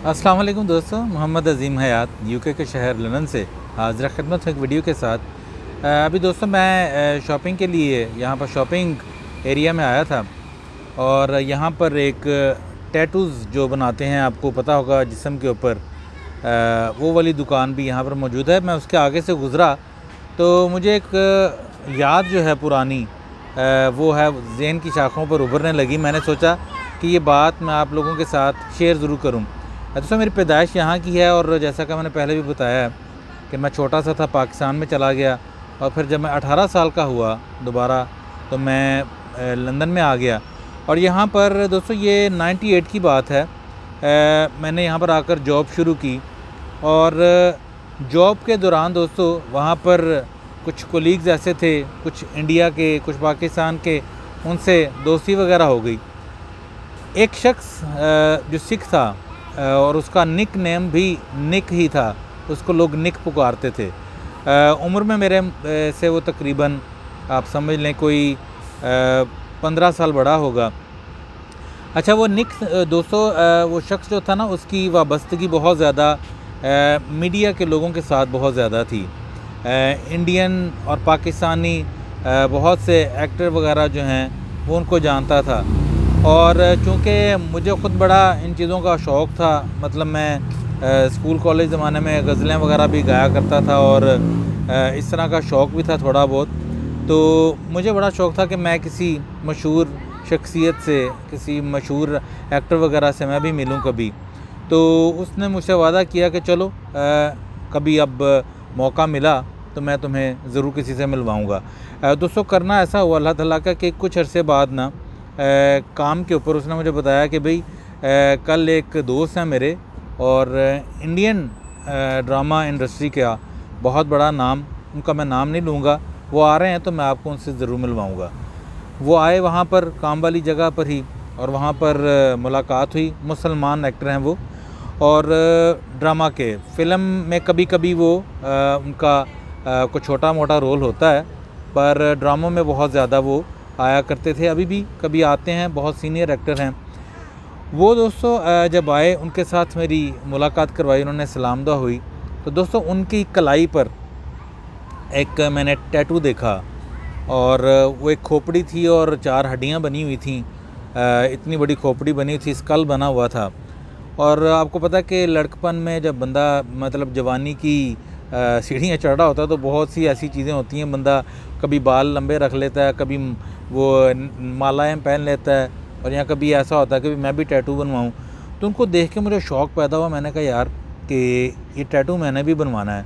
अस्सलाम वालेकुम दोस्तों, मोहम्मद अज़ीम हयात यूके के शहर लंदन से हाज़िर खिदमत एक वीडियो के साथ। अभी दोस्तों मैं शॉपिंग के लिए यहाँ पर शॉपिंग एरिया में आया था और यहाँ पर एक टैटूज़ जो बनाते हैं, आपको पता होगा जिस्म के ऊपर, वो वाली दुकान भी यहाँ पर मौजूद है। मैं उसके आगे से गुज़रा तो मुझे एक याद जो है पुरानी, वो है ज़हन की शाखों पर उभरने लगी। मैंने सोचा कि ये बात मैं आप लोगों के साथ शेयर ज़रूर करूँ। दोस्तों मेरी पैदाइश यहाँ की है और जैसा कि मैंने पहले भी बताया कि मैं छोटा सा था, पाकिस्तान में चला गया और फिर जब मैं 18 साल का हुआ दोबारा तो मैं लंदन में आ गया। और यहाँ पर दोस्तों ये 98 की बात है, मैंने यहाँ पर आकर जॉब शुरू की और जॉब के दौरान दोस्तों वहाँ पर कुछ कोलीग्स ऐसे थे, कुछ इंडिया के, कुछ पाकिस्तान के, उनसे दोस्ती वगैरह हो गई। एक शख्स जो सिख था और उसका निक नेम भी निक ही था, उसको लोग निक पुकारते थे। उम्र में मेरे से वो तकरीबन आप समझ लें कोई 15 साल बड़ा होगा। अच्छा, वो निक दोस्तों वो शख्स जो था ना, उसकी वाबस्तगी बहुत ज़्यादा मीडिया के लोगों के साथ बहुत ज़्यादा थी। इंडियन और पाकिस्तानी बहुत से एक्टर वगैरह जो हैं वो उनको जानता था और चूँकि मुझे ख़ुद बड़ा इन चीज़ों का शौक़ था, मतलब मैं स्कूल कॉलेज ज़माने में गज़लें वगैरह भी गाया करता था और इस तरह का शौक़ भी था थोड़ा बहुत। तो मुझे बड़ा शौक़ था कि मैं किसी मशहूर शख्सियत से, किसी मशहूर एक्टर वगैरह से मैं भी मिलूं कभी। तो उसने मुझसे वादा किया कि चलो कभी अब मौका मिला तो मैं तुम्हें ज़रूर किसी से मिलवाऊँगा। दोस्तों करना ऐसा हुआ अल्लाह ताला का कि कुछ अरसे बाद ना काम के ऊपर उसने मुझे बताया कि भाई कल एक दोस्त है मेरे और इंडियन ड्रामा इंडस्ट्री का बहुत बड़ा नाम, उनका मैं नाम नहीं लूँगा, वो आ रहे हैं तो मैं आपको उनसे ज़रूर मिलवाऊँगा। वो आए वहाँ पर काम वाली जगह पर ही और वहाँ पर मुलाकात हुई। मुसलमान एक्टर हैं वो और ड्रामा के फ़िल्म में कभी कभी वो उनका कुछ छोटा मोटा रोल होता है, पर ड्रामों में बहुत ज़्यादा वो आया करते थे, अभी भी कभी आते हैं, बहुत सीनियर एक्टर हैं वो। दोस्तों जब आए उनके साथ मेरी मुलाकात करवाई, उन्होंने सलामदुआ हुई तो दोस्तों उनकी कलाई पर एक मैंने टैटू देखा और वो एक खोपड़ी थी और 4 हड्डियाँ बनी हुई थी। इतनी बड़ी खोपड़ी बनी थी, स्कल बना हुआ था। और आपको पता है कि लड़कपन में जब बंदा मतलब जवानी की सीढ़ियाँ चढ़ रहा होता है तो बहुत सी ऐसी चीज़ें होती हैं, बंदा कभी बाल लंबे रख लेता है, कभी वो मालाएं पहन लेता है और यहाँ कभी ऐसा होता है कि मैं भी टैटू बनवाऊँ। तो उनको देख के मुझे शौक़ पैदा हुआ। मैंने कहा यार कि ये टैटू मैंने भी बनवाना है।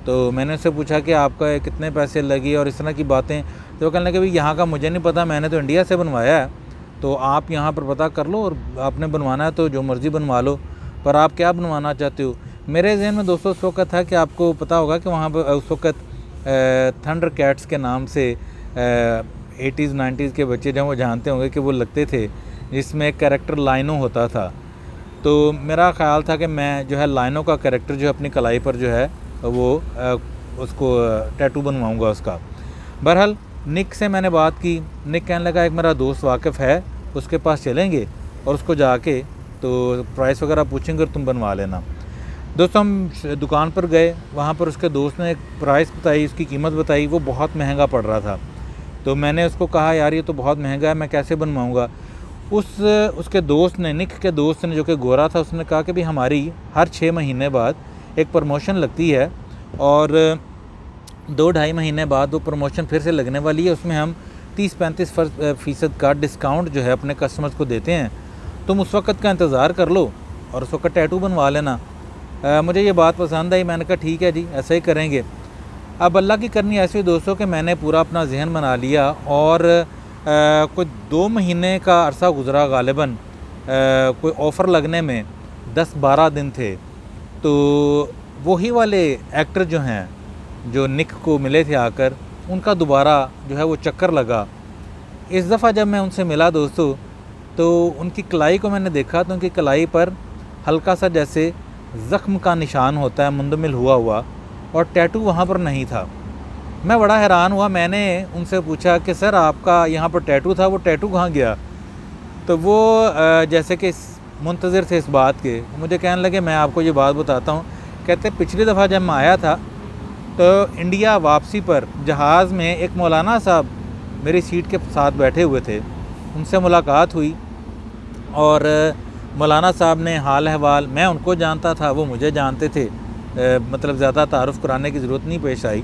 तो मैंने उससे पूछा कि आपका कितने पैसे लगे और इस तरह की बातें। तो वो कहने लगे भाई यहाँ का मुझे नहीं पता, मैंने तो इंडिया से बनवाया है, तो आप यहाँ पर पता कर लो और आपने बनवाना है तो जो मर्ज़ी बनवा लो, पर आप क्या बनवाना चाहते हो। मेरे जहन में दोस्तों उस वक्त था कि आपको पता होगा कि वहाँ पर उस वक्त थंडर कैट्स के नाम से 80s 90s के बच्चे जब वो जानते होंगे कि वो लगते थे, जिसमें एक कैरेक्टर लाइनो होता था। तो मेरा ख़्याल था कि मैं जो है लाइनो का कैरेक्टर जो है अपनी कलाई पर जो है वो उसको टैटू बनवाऊँगा उसका। बहरहाल निक से मैंने बात की। निक कहने लगा एक मेरा दोस्त वाकिफ़ है, उसके पास चलेंगे और उसको जाके तो प्राइस वगैरह पूछेंगे और तुम बनवा लेना। दोस्तों हम दुकान पर गए, वहाँ पर उसके दोस्त ने एक प्राइस बताई, उसकी कीमत बताई, वो बहुत महंगा पड़ रहा था। तो मैंने उसको कहा यार ये तो बहुत महंगा है, मैं कैसे बनवाऊँगा। उसके दोस्त ने, निक के दोस्त ने जो कि गोरा था, उसने कहा कि भाई हमारी हर 6 महीने बाद एक प्रमोशन लगती है और 2-2.5 महीने बाद वो प्रमोशन फिर से लगने वाली है, उसमें हम 30-35% का डिस्काउंट जो है अपने कस्टमर्स को देते हैं। तुम उस वक्त का इंतज़ार कर लो और उस वक्त टैटू बनवा लेना। मुझे ये बात पसंद आई, मैंने कहा ठीक है जी, ऐसा ही करेंगे। अब अल्लाह की करनी ऐसी दोस्तों कि मैंने पूरा अपना जहन बना लिया और कोई 2 महीने का अरसा गुज़रा गालिबन, कोई ऑफ़र लगने में 10-12 दिन थे। तो वही वाले एक्टर जो हैं जो निक को मिले थे आकर, उनका दोबारा जो है वो चक्कर लगा। इस दफ़ा जब मैं उनसे मिला दोस्तों तो उनकी कलाई को मैंने देखा तो उनकी कलाई पर हल्का सा जैसे ज़ख्म का निशान होता है, मुंदमिल हुआ हुआ, और टैटू वहाँ पर नहीं था। मैं बड़ा हैरान हुआ। मैंने उनसे पूछा कि सर आपका यहाँ पर टैटू था, वो टैटू कहाँ गया। तो वो जैसे कि मुंतज़िर थे इस बात के। मुझे कहने लगे मैं आपको ये बात बताता हूँ। कहते पिछली दफ़ा जब मैं आया था तो इंडिया वापसी पर जहाज़ में एक मौलाना साहब मेरी सीट के साथ बैठे हुए थे, उनसे मुलाकात हुई और मौलाना साहब ने हाल अहवाल, मैं उनको जानता था, वो मुझे जानते थे, मतलब ज़्यादा तारुफ़ कराने की ज़रूरत नहीं पेश आई।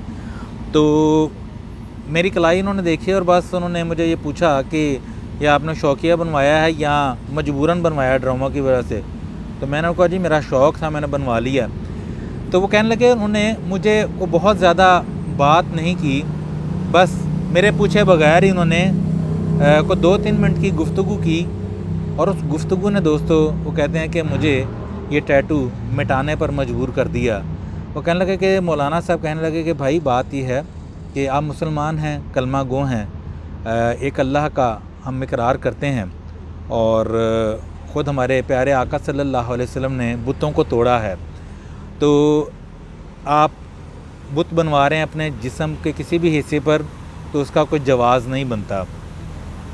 तो मेरी कलाई उन्होंने देखी और बस उन्होंने मुझे ये पूछा कि ये आपने शौकिया बनवाया है या मजबूरन बनवाया ड्रामा की वजह से। तो मैंने कहा जी मेरा शौक़ था, मैंने बनवा लिया। तो वो कहने लगे उन्होंने मुझे को बहुत ज़्यादा बात नहीं की, बस मेरे पूछे बगैर ही उन्होंने को 2-3 मिनट की गुफ्तगू की और उस गुफ्तगू ने दोस्तों वो कहते हैं कि मुझे ये टैटू मिटाने पर मजबूर कर दिया। वो कहने लगे कि मौलाना साहब कहने लगे कि भाई बात ये है कि आप मुसलमान हैं, कलमा गो हैं, एक अल्लाह का हम इकरार करते हैं और ख़ुद हमारे प्यारे आका सल्लल्लाहु अलैहि वसल्लम ने बुतों को तोड़ा है, तो आप बुत बनवा रहे हैं अपने जिस्म के किसी भी हिस्से पर, तो उसका कोई जवाज़ नहीं बनता।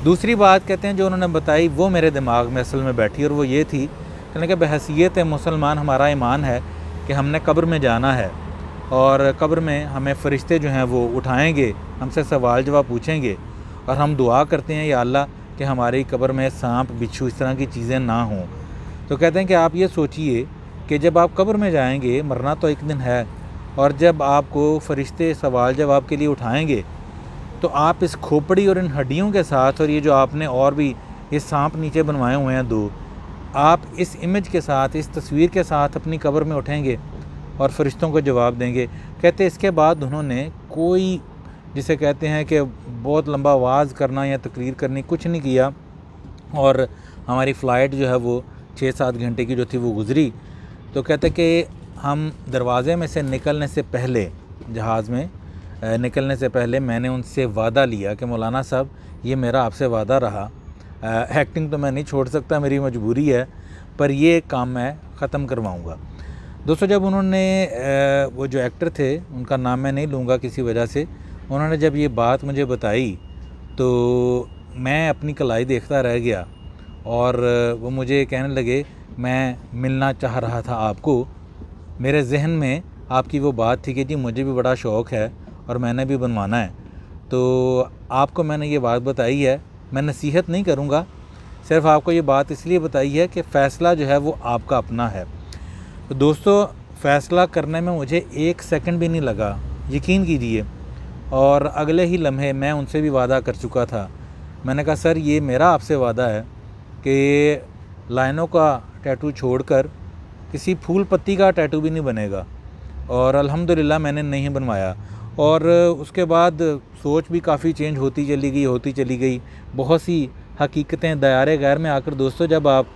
दूसरी बात कहते हैं जो उन्होंने बताई वो मेरे दिमाग में असल में बैठी और वो ये थी, कहने के बहैसियत मुसलमान हमारा ईमान है कि हमने कब्र में जाना है और कब्र में हमें फ़रिश्ते जो हैं वो उठाएंगे, हमसे सवाल जवाब पूछेंगे और हम दुआ करते हैं या अल्लाह कि हमारी कब्र में सांप बिच्छू इस तरह की चीज़ें ना हों। तो कहते हैं कि आप ये सोचिए कि जब आप कब्र में जाएंगे, मरना तो एक दिन है, और जब आपको फ़रिश्ते सवाल जवाब के लिए उठाएंगे तो आप इस खोपड़ी और इन हड्डियों के साथ और ये जो आपने और भी ये सांप नीचे बनवाए हुए हैं 2, आप इस इमेज के साथ, इस तस्वीर के साथ अपनी कब्र में उठेंगे और फ़रिश्तों को जवाब देंगे। कहते इसके बाद उन्होंने कोई, जिसे कहते हैं कि बहुत लंबा आवाज़ करना या तकरीर करनी, कुछ नहीं किया और हमारी फ़्लाइट जो है वो 6-7 घंटे की जो थी वो गुज़री। तो कहते कि हम दरवाज़े में से निकलने से पहले, जहाज़ में निकलने से पहले मैंने उनसे वादा लिया कि मौलाना साहब ये मेरा आपसे वादा रहा, एक्टिंग तो मैं नहीं छोड़ सकता, मेरी मजबूरी है, पर ये काम मैं ख़त्म करवाऊँगा। दोस्तों जब उन्होंने वो जो एक्टर थे, उनका नाम मैं नहीं लूँगा किसी वजह से, उन्होंने जब ये बात मुझे बताई तो मैं अपनी कलाई देखता रह गया और वो मुझे कहने लगे मैं मिलना चाह रहा था आपको। मेरे जहन में आपकी वो बात थी कि जी मुझे भी बड़ा शौक़ है और मैंने भी बनवाना है, तो आपको मैंने ये बात बताई है। मैं नसीहत नहीं करूँगा, सिर्फ आपको ये बात इसलिए बताई है कि फ़ैसला जो है वो आपका अपना है। तो दोस्तों फ़ैसला करने में मुझे 1 सेकंड भी नहीं लगा, यकीन कीजिए, और अगले ही लम्हे मैं उनसे भी वादा कर चुका था। मैंने कहा सर ये मेरा आपसे वादा है कि लाइनों का टैटू छोड़कर किसी फूल पत्ती का टैटू भी नहीं बनेगा, और अल्हम्दुलिल्लाह मैंने नहीं बनवाया। और उसके बाद सोच भी काफ़ी चेंज होती चली गई। बहुत सी हकीकतें दायरे गैर में आकर दोस्तों जब आप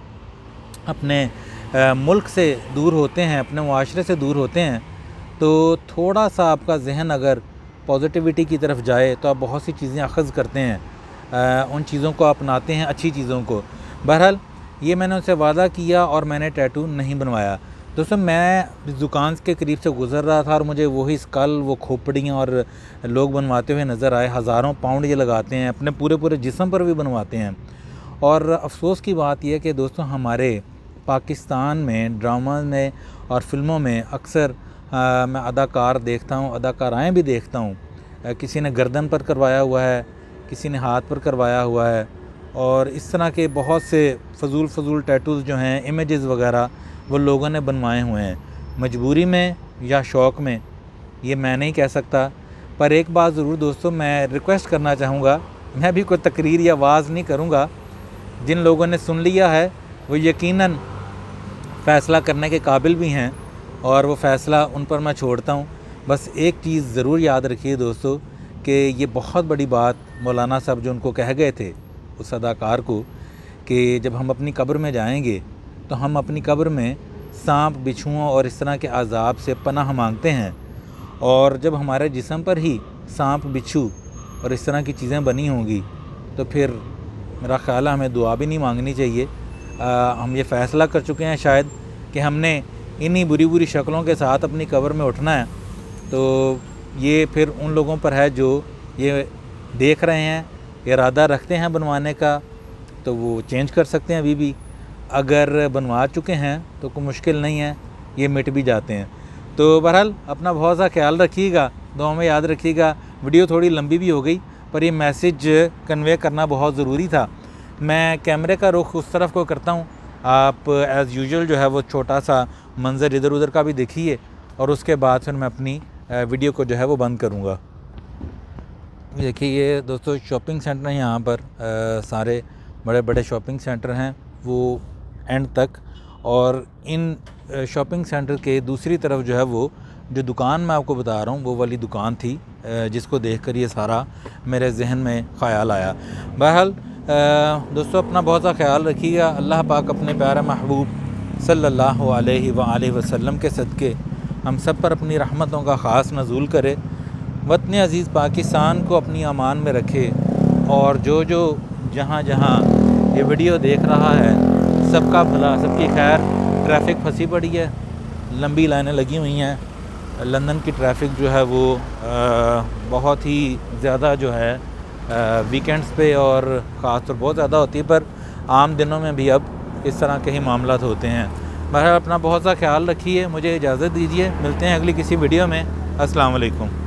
अपने मुल्क से दूर होते हैं, अपने मुआशरे से दूर होते हैं, तो थोड़ा सा आपका जहन अगर पॉजिटिविटी की तरफ जाए तो आप बहुत सी चीज़ें अख़ज़ करते हैं, उन चीज़ों को अपनाते हैं, अच्छी चीज़ों को। बहरहाल ये मैंने उनसे वादा किया और मैंने टैटू नहीं बनवाया। दोस्तों मैं इस दुकान के करीब से गुज़र रहा था और मुझे वही स्कल, वो खोपड़ियाँ और लोग बनवाते हुए नज़र आए। हज़ारों पाउंड ये लगाते हैं, अपने पूरे जिस्म पर भी बनवाते हैं। और अफसोस की बात यह कि दोस्तों हमारे पाकिस्तान में ड्रामा में और फ़िल्मों में अक्सर मैं अदाकार देखता हूँ, अदाकाराएँ भी देखता हूँ, किसी ने गर्दन पर करवाया हुआ है, किसी ने हाथ पर करवाया हुआ है, और इस तरह के बहुत से फ़जूल टैटूज़ जो हैं, इमेजेस वगैरह वो लोगों ने बनवाए हुए हैं। मजबूरी में या शौक़ में ये मैं नहीं कह सकता, पर एक बात ज़रूर दोस्तों मैं रिक्वेस्ट करना चाहूँगा, मैं भी कोई तकरीर या वाज़ नहीं करूँगा। जिन लोगों ने सुन लिया है वो यकीनन फ़ैसला करने के काबिल भी हैं और वो फ़ैसला उन पर मैं छोड़ता हूँ। बस एक चीज़ ज़रूर याद रखिए दोस्तों कि ये बहुत बड़ी बात मौलाना साहब जो उनको कह गए थे उस अदाकार को, कि जब हम अपनी कब्र में जाएंगे तो हम अपनी कब्र में सांप बिच्छुओं और इस तरह के अज़ाब से पनाह मांगते हैं, और जब हमारे जिस्म पर ही सांप बिच्छू और इस तरह की चीज़ें बनी होंगी तो फिर मेरा ख़्याल है हमें दुआ भी नहीं मांगनी चाहिए। हम ये फ़ैसला कर चुके हैं शायद कि हमने इन्हीं बुरी शक्लों के साथ अपनी कब्र में उठना है, तो ये फिर उन लोगों पर है जो ये देख रहे हैं, इरादा रखते हैं बनवाने का, तो वो चेंज कर सकते हैं अभी भी। अगर बनवा चुके हैं तो कोई मुश्किल नहीं है, ये मिट भी जाते हैं। तो बहरहाल अपना बहुत सा ख्याल रखिएगा, दुआ में याद रखिएगा। वीडियो थोड़ी लंबी भी हो गई पर ये मैसेज कन्वे करना बहुत ज़रूरी था। मैं कैमरे का रुख उस तरफ को करता हूँ, आप एज़ यूजुअल जो है वो छोटा सा मंज़र इधर उधर का भी देखिए और उसके बाद फिर मैं अपनी वीडियो को जो है वो बंद करूँगा। देखिए ये दोस्तों शॉपिंग सेंटर हैं, यहाँ पर सारे बड़े बड़े शॉपिंग सेंटर हैं वो एंड तक, और इन शॉपिंग सेंटर के दूसरी तरफ जो है वो जो दुकान मैं आपको बता रहा हूँ वो वाली दुकान थी जिसको देखकर ये सारा मेरे जहन में ख़याल आया। बहरहाल दोस्तों अपना बहुत सा ख्याल रखिएगा। अल्लाह पाक अपने प्यारे महबूब सल्लल्लाहु अलैहि वसल्लम के सदक़े हम सब पर अपनी रहमतों का ख़ास नज़ूल करे, वतन अज़ीज़ पाकिस्तान को अपनी अमान में रखे, और जो जहाँ जहाँ ये वीडियो देख रहा है सबका भला सबकी खैर। ट्रैफिक फंसी पड़ी है, लंबी लाइनें लगी हुई हैं। लंदन की ट्रैफिक जो है वो बहुत ही ज़्यादा जो है वीकेंड्स पे और ख़ास तौर बहुत ज़्यादा होती है, पर आम दिनों में भी अब इस तरह के ही मामला होते हैं। बहरहाल अपना बहुत सा ख्याल रखिए, मुझे इजाज़त दीजिए, मिलते हैं अगली किसी वीडियो में। अस्सलाम वालेकुम।